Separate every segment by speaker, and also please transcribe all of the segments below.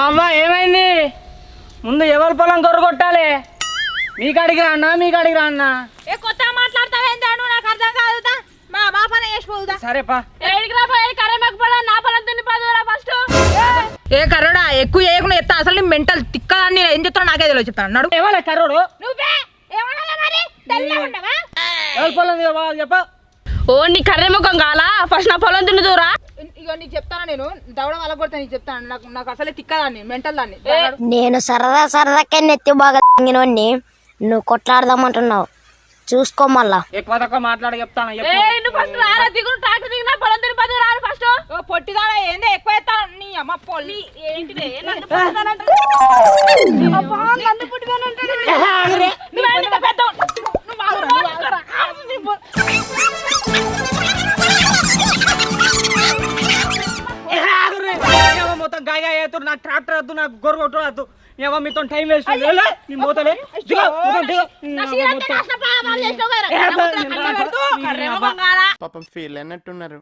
Speaker 1: అమ్మ ఏమైంది? ముందు ఎవరి పొలం కొరగొట్టాలి? మీ కాడికి రా అన్న
Speaker 2: ఏ కొత్త మాట్లాడతావేంటి? నాకు అర్థం కాదు. మా పని వేసిపోదా?
Speaker 1: సరేపా.
Speaker 2: ఏ కర్రోడా ఎక్కువ చేయకుండా ఎత్తా. అసలు మెంటల్ తిక్కదాన్ని ఏం చెప్తాను నాకే తెలియదు. చెప్తాను అన్నాడు.
Speaker 1: ఏమన్నా కర్రోడు చెప్ప.
Speaker 3: ఓ నీ కర్రె ముఖం కాలా? ఫస్ట్ నా పొలం దున్నుదురా.
Speaker 2: ఇగో నీకు చెప్తాను, నేను దవడ వల్ల కొడతా. నీకు చెప్తాను, నాకు అసలే తిక్కదాన్ని, మెంటల్ దాన్ని.
Speaker 4: నేను సరదాకే నెత్తి బాగా తింగినోడిని నువ్వు కొట్లాడదామంటున్నావు. చూసుకో మళ్ళా.
Speaker 1: ఎక్కువ తక్కువ మాట్లాడి చెప్తాను.
Speaker 2: పొట్టిదాడా ఏంది ఎక్కువ ఎత్తాను? నీ అమ్మ పొల్లి ఏంటిదే
Speaker 1: మొత్తం గాయ నాకు ట్రాక్టర్ వద్దు, నాకు గొర్రె కొట్టు వద్దు. ఏమో మీతో టైం వేస్ట్. నీ మూతలే
Speaker 5: పాపం ఫీల్ అయినట్టున్నారు.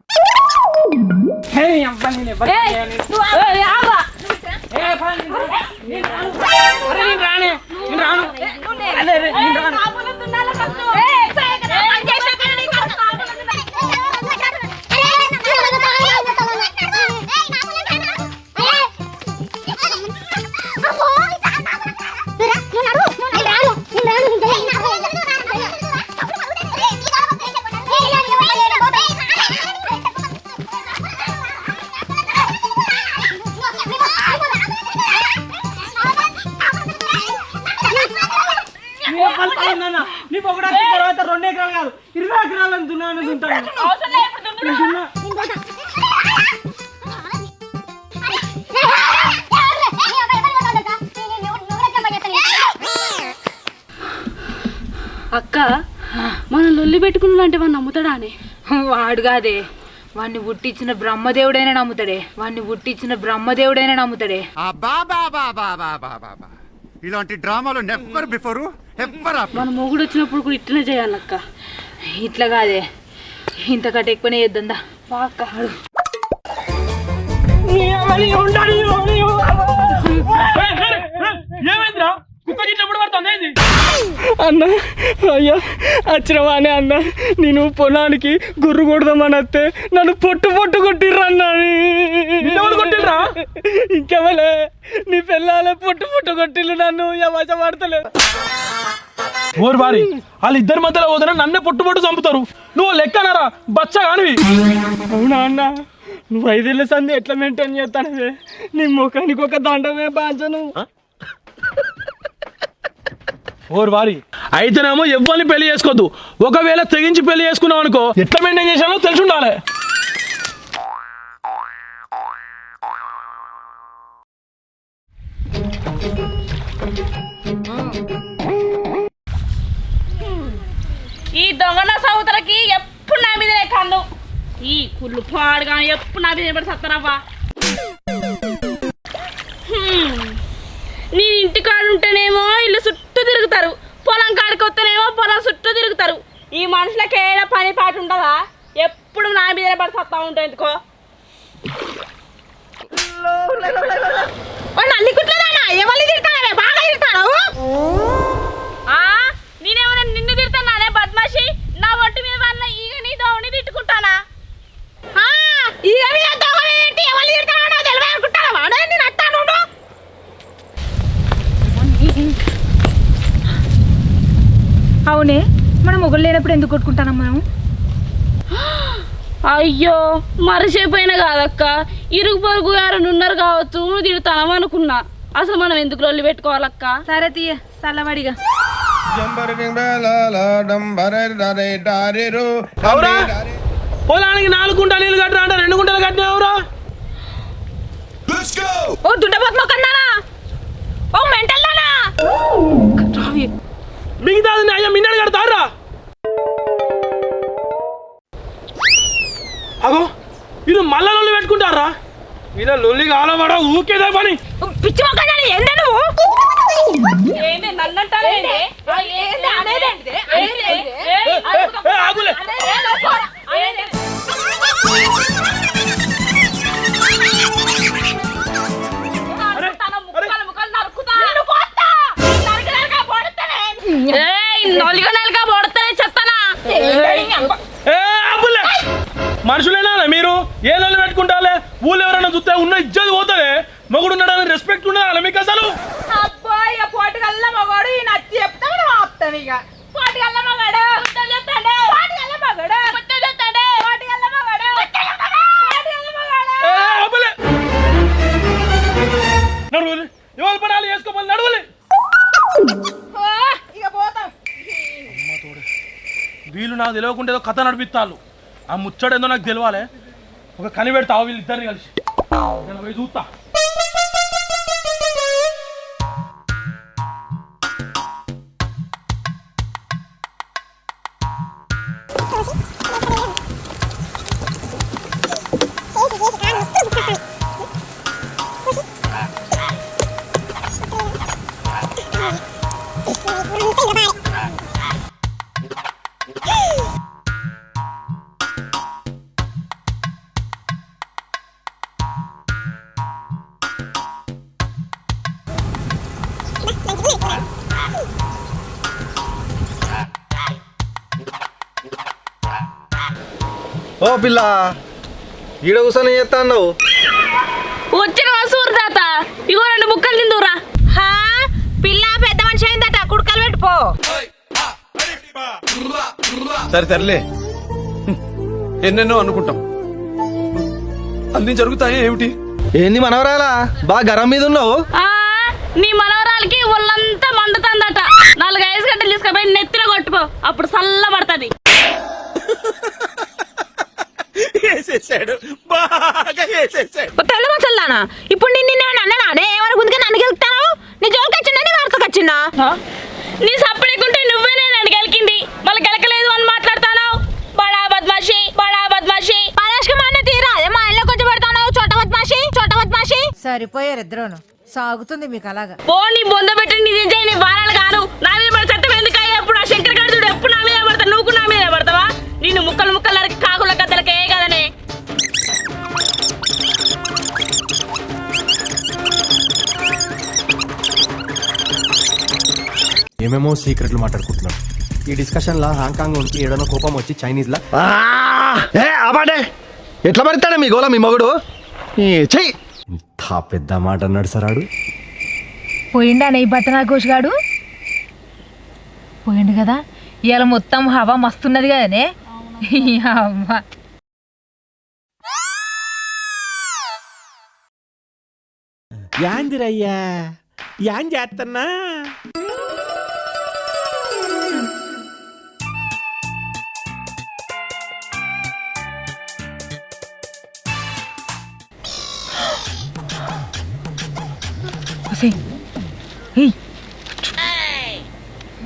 Speaker 1: నీకు ఒకటి తర్వాత 2 ఎకరాలు కాదు 20 ఎకరాలను దున్నాను దుంటాను.
Speaker 3: అక్క మనం లొల్లి పెట్టుకున్నాడంటే వాడిని నమ్ముతాడా అని?
Speaker 2: వాడు కాదే, వాడిని పుట్టించిన బ్రహ్మదేవుడైనా నమ్ముతాడే.
Speaker 5: ఇలాంటి డ్రామాలు నెవర్ బిఫోర్ ఎవర్ ఆఫ్టర్.
Speaker 3: మన మొగుడు వచ్చినప్పుడు కూడా ఇట్లనే చేయాలక్క.
Speaker 2: ఇట్లా కాదే, ఇంతకంటే ఎక్కువనే చేద్దా.
Speaker 1: ఏమైందిరా? కుక్క ఎప్పుడు పడుతుంది అన్న? అయ్యా వచ్చినవానే అన్న, నేను పొలానికి గుర్రు కొడదామని వస్తే నన్ను పొట్టు కొట్టిర్రా. కొట్టిర్రా? ఇంకెవలే నీ పిల్లలే పొట్టు కొట్టిల్లు. నన్ను ఎవచ పడతలేదు. ఓరు వారి వాళ్ళిద్దరి మధ్యలో పోతున్నా నన్నే పొట్టు చంపుతారు. నువ్వు లెక్కనరా బచ్చ కానివి. అవునా అన్న? నువ్వు 5 ఏళ్ళ సంది ఎట్లా మెయింటైన్ చేస్తానవే? నీ ముఖానికి ఒక దండమే బాంచను. ఓరు వారి అయితేనేమో ఎవ్వరిని పెళ్లి చేసుకోవద్దు. ఒకవేళ తెగించి పెళ్లి చేసుకున్నావు అనుకో, ఎట్లా మెయింటైన్ చేసానో తెలిసి ఉండాలి.
Speaker 3: ఈ దొంగన సౌతలకి ఎప్పుడు నా మీదనే కన్ను. ఈ కుళ్ళు పాడుగా ఎప్పుడు నా మీద పడి సత్తరవ్వా. నేను ఇంటికాడు ఉంటేనేమో ఇల్లు చుట్టూ తిరుగుతారు, పొలం కాడికి వస్తేనేమో పొలం చుట్టూ తిరుగుతారు. ఈ మనుషులకి ఏడా పని పాటు ఉండదా? ఎప్పుడు నా మీదనే పడి సత్తా ఉంటాయి. ఎందుకో
Speaker 2: నల్లి కుట్లేదానా? ఎవరిని తిడతానే? బాగా తిడతాను.
Speaker 3: నేనేమన్నా నిన్ను తిడతానే బద్మాషి? నా ఒంటి మీద వాళ్ళ ఈగ నీ దోవని తిట్టుకుంటానా?
Speaker 2: అవునే, మనం మొగుడు లేనప్పుడు ఎందుకు కొట్టుకుంటాం మనం?
Speaker 3: అయ్యో మరచిపోయినా కాదక్క. ఇరుగు పొరుగు ఎవరైనా ఉన్నారు కావచ్చు, నువ్వు తిడతావు అనుకున్నా. అసలు మనం ఎందుకు లొల్లి పెట్టుకోవాలక్క?
Speaker 2: సరే తీయ చల్లబడిగా.
Speaker 1: పొలానికి 4 గుంటలు నీళ్ళు కట్టరా అంటే 2 గుంటలు కట్టినావురా?
Speaker 2: ఓ దుడ్డపోతు మొక్కన్నానా? ఓ మెంటల్ నానా?
Speaker 1: మిగతాది అయ్యా మిన్నడు కడతారా? అగో ఇది మళ్ళా లొల్లి పెట్టుకుంటారా? ఇలా లొల్లి కాలబడ ఊకేదే పని.
Speaker 2: పిచ్చి మొక్కన్నా ఏందే నువ్వు?
Speaker 1: అట్లా ఉన్న ఇజ్జత్ పోతుంది. మొగుడు ఉన్నాడని రెస్పెక్ట్ ఉండదు అలా మీకు అసలు.
Speaker 2: అబ్బాయి పోటుకల్లా మగాడు ఈ నచ్చి చెప్తా మనం ఆపుతాం. ఇక పోటుకల్లా మగాడు చెప్తాడే, పోటుకల్లా మగాడు చెప్తాడే, పోటుకల్లా మగాడు
Speaker 1: నడువులే ఎవరు పడాలి వేసుకోమని నడువులే.
Speaker 2: ఇక పోతాం.
Speaker 1: వీళ్ళు నాకు తెలియకుండా ఏదో కథ నడిపిస్తాను. ఆ ముచ్చడేందో నాకు తెలియాలి. ఒక కని పెడతావు వీళ్ళిద్దరిని కలిసి. నేను పోయి చూస్తా.
Speaker 6: ఓ పిల్ల ఈడ కూర్చొని చేస్తా అన్నావు.
Speaker 3: వచ్చిన సూరు తాత ఇగో 2 ముక్కలు తిందురా.
Speaker 2: హా పిల్ల పెద్ద మనిషి అయిందట, కుడుకలు పెట్టుపో.
Speaker 7: సరే సర్లే, ఎన్నెన్నో అనుకుంటాం, అన్ని జరుగుతాయి ఏమిటి?
Speaker 6: ఏంది మనవరాలా బాగా గరం మీద ఉన్నావు?
Speaker 3: ఆ నీ మనవరాలకి ఒళ్ళంతా మండుతుందట. 4-5 గంటలు తీసుకుపోయి నెత్తిన కొట్టుకో, అప్పుడు చల్ల పడుతుంది.
Speaker 2: తెల్ల మసల్లానా ఇప్పుడు నిన్ను అన్నానే ఏమని గుందుగా నన్ను గెలుపుతాను? నీ జోలికి వచ్చిందా నీ వార్తకు వచ్చిందా?
Speaker 3: నీ సప్పడేకుంటే నువ్వేనే నన్ను గెలికింది, మళ్ళీ గెలకలేదు అని మాట్లాడతావు. బడా బద్మాషి, బడా బద్మాషి.
Speaker 2: పరాష్కి మన తీరా అదే మా ఇళ్ళకి వచ్చి పెడతాను. చోట బద్మాషి.
Speaker 8: సరిపోయారు ఇద్దరును. సాగుతుంది మీకు అలాగా.
Speaker 3: పో నీ బొంద పెట్టి నీ దించాయి నీ వారాలు కాను. నా మీద పడి చట్టం ఎందుకు అయ్యా? ఎప్పుడు ఆ శంకర్ గారు చూడు ఎప్పుడు నా మీద పడతా, నువ్వు నా మీద పడతావా? నిన్ను ముక్కలు నరికి కాకుల గద్దలకే కదనే.
Speaker 9: ఏమేమో సీక్రెట్లు మాట్లాడుకుంటున్నారు. ఈ డిస్కషన్ లా హాంకాంగ్ ఉంటే ఏడనో కోపం వచ్చి చైనీస్ లా
Speaker 6: అబాడే ఎట్లా పడతాడే మీ గోళ మీ మగుడు? చెయ్యి
Speaker 9: ఇంత పెద్ద మాట అన్నాడు సరాడు.
Speaker 2: పోయిండా నీ బతనా కోషగాడు? పోయిండు కదా. ఇవాళ మొత్తం హవా మస్తున్నది కదనే. అమ్మా
Speaker 10: యాందిరయ్యా యాన్ చేస్తున్నా?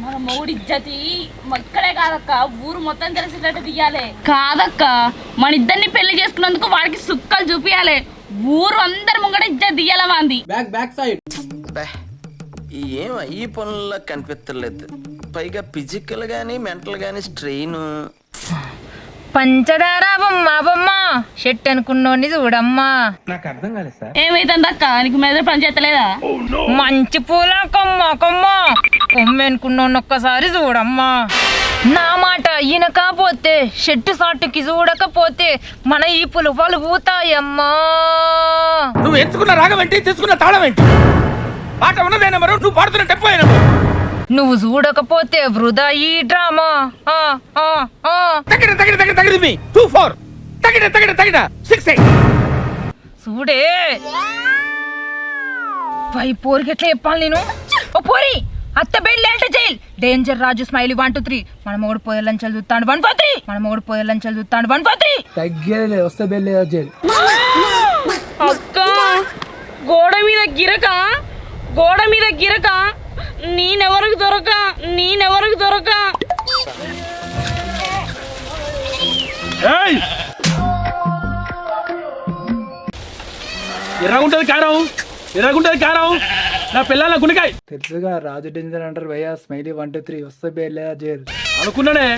Speaker 3: మన మొగుడి ఇజ్జతి ఇక్కడే కాదక్క, ఊరు మొత్తం తెలిసేటట్టు తీయాలి. కాదక్క, మన ఇద్దరిని పెళ్లి చేసుకున్నందుకు వాడికి సుక్కలు చూపియాలి. ఊరు అందరి ముంగడ ఇజ్జతి తీయాల మంది.
Speaker 11: ఏం ఈ పనుల్లో కనిపించలేదు. పైగా ఫిజికల్ గానీ మెంటల్ గానీ స్ట్రెయిన్.
Speaker 2: పంచదార బొమ్మ షెట్ అనుకున్నోని చూడమ్మా.
Speaker 3: ఏమైతుందక్క, నీకు మెదడు పని చేస్తలేదా?
Speaker 2: మంచి పూల కొమ్మ అనుకున్నోని ఒక్కసారి చూడమ్మా. నా మాట ఈయనకపోతే షెట్టు సాటుకి చూడకపోతే మన ఈ పులు పలుగుతాయమ్మా.
Speaker 10: నువ్వు ఎంచుకున్న రాగం ఏంటి, తీసుకున్న తాళం ఏంటి? పాట ఉన్నదే నెంబరు, నువ్వు పాడుతున్న టెంపో నెంబరు.
Speaker 2: నువ్వు చూడకపోతే వృధా ఈ డ్రామా.
Speaker 10: తగిడి 2-4 తగిడ 6-8
Speaker 2: చూడే. వై పోరికి ఎట్లా చెప్పాలి నేను? ఓ పోరి అత్త బెళ్ళి అంటే జైల్ డేంజర్ రాజు స్మైలీ 1 2 3 మన మొగుడు పోయే లంచాలు చూస్తాడు 1 4 3 మన మొగుడు పోయే లంచాలు చూస్తాడు 1 4 3
Speaker 1: తగ్గేలే వస్తే బెల్లే జైలు.
Speaker 3: అక్క గోడ మీద గిరక నేనెవరికి దొరక.
Speaker 1: ఎర్రగుంటది కారం నా పిల్లల గుండెకాయ. తెలుసుగా రాజు డేంజర్ అంటారు భయ్యా. స్మైలీ 1 2 3 వస్తే బెల్లే జైలు అనుకున్నానే,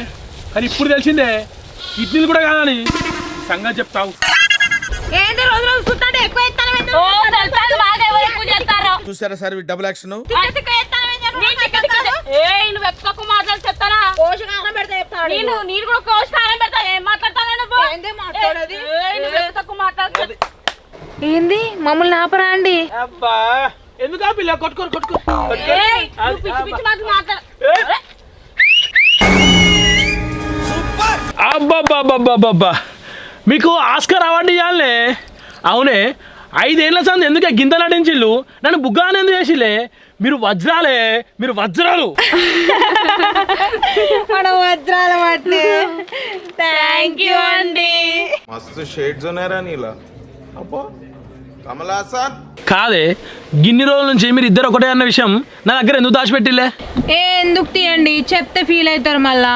Speaker 1: కానీ ఇప్పుడు తెలిసిందే కిడ్నీలు కూడా కాదని. సంగతి చెప్తావు.
Speaker 7: చూసారా సార్ డబుల్ యాక్షన్?
Speaker 3: నువ్వు ఎక్కువ మాట్లాడి చెప్తానా? నేను కూడా పోషకాహారం పెడతా. ఏం మాట్లాడతాను నువ్వు? ఎక్కువ మాట్లాడుతుంది.
Speaker 2: ఏంది మమ్మల్ని ఆపరా అండి.
Speaker 1: అబ్బా ఎందుకు ఆ పిల్ల కొట్టుకో అబ్బా మీకు ఆస్కార్ అవార్డు ఇవ్వాలనే. అవునే 5 ఏళ్ల సంది ఎందుకే గింత నటించిళ్ళు, నన్ను బుగ్గాని ఎందుకు చేసిలే. మీరు వజ్రాలే, మీరు వజ్రాలు.
Speaker 2: మనం వజ్రాల పట్టే. థ్యాంక్ యూ అండి.
Speaker 7: మస్తు షేడ్స్ ఉన్నారా నీలా. అబ్బో కమలాసన్
Speaker 1: కాదే గిన్ని రోజుల నుంచి మీరు ఇద్దరు ఒకటే అన్న విషయం నా దగ్గర ఎందుకు దాచిపెట్టిలే?
Speaker 2: ఎందుకు తీయండి, చెప్తే ఫీల్ అవుతారు మళ్ళా.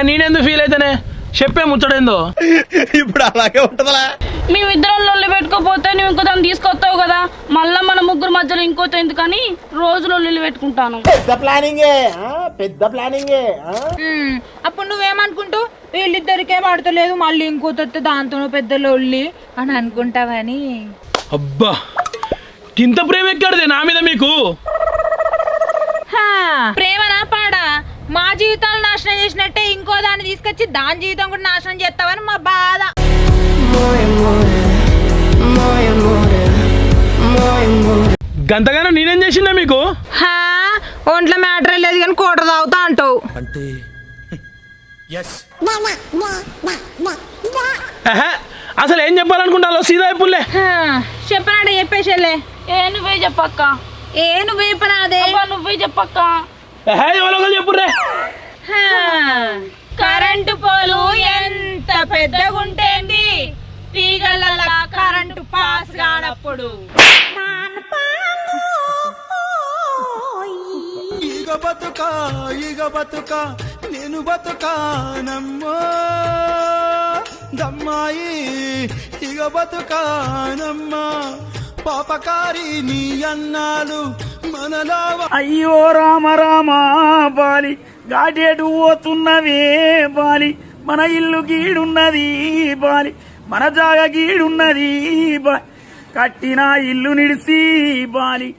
Speaker 1: నేనెందుకు ఫీల్ అయితేనే, చెప్పే ముచ్చడేందో.
Speaker 6: ఇప్పుడు అలాగే ఉంటుందా?
Speaker 3: మేమిద్దరం లొల్లి పెట్టుకోపోతే నువ్వు ఇంకో దాన్ని తీసుకొస్తావు కదా, మళ్ళా మన ముగ్గురు మధ్యలో ఇంకోతో ఎందుకని రోజు లొల్లి పెట్టుకుంటాను.
Speaker 6: పెద్ద ప్లానింగే.
Speaker 2: అప్పుడు నువ్వేమనుకుంటావు, వీళ్ళిద్దరికే పడతలేదు మళ్ళీ ఇంకోతో దాంతో పెద్ద లొల్లి అని అనుకుంటావని.
Speaker 1: అబ్బా ఇంత ప్రేమ ఎక్కడిదే నా మీద మీకు?
Speaker 2: ప్రేమనా పాడా? మా జీవితాలు నాశనం చేసినట్టే ఇంకో దాన్ని తీసుకొచ్చి దాని జీవితం కూడా నాశనం చేస్తావని మా బాధ.
Speaker 1: గంతగానో నేనేం చేసిందా మీకు?
Speaker 2: ఒంట్లో మ్యాటర్ లేదు కానీ కోట తాగుతా అంటావు.
Speaker 6: అంటే
Speaker 1: అసలు ఏం చెప్పాలనుకుంటాలో సీదా పుల్లే
Speaker 2: చెప్పనాడే చెప్పేసేలే.
Speaker 3: నువ్వే చెప్పక్క.
Speaker 2: నువ్వే పనాదే.
Speaker 3: నువ్వే చెప్పక్క.
Speaker 1: ఎవరో చెప్పుర్రే.
Speaker 2: కరెంటు పోలు ఎంత పెద్దగుంటేంది, తీగల కరెంటు పాస్ కానప్పుడు.
Speaker 6: ఈగ బతుక నేను బతుకానమ్మో దమ్మాయి, ఈగ బతుకానమ్మా పాపకారి నీ అన్నాలు మనలో.
Speaker 1: అయ్యో రామ రామ బాలి, గాడేటు పోతున్నవే బాలి, మన ఇల్లు గీడున్నది బాలి, మన జాగ గీడున్నది బాలి, కట్టిన ఇల్లు నిడిసి బాలి.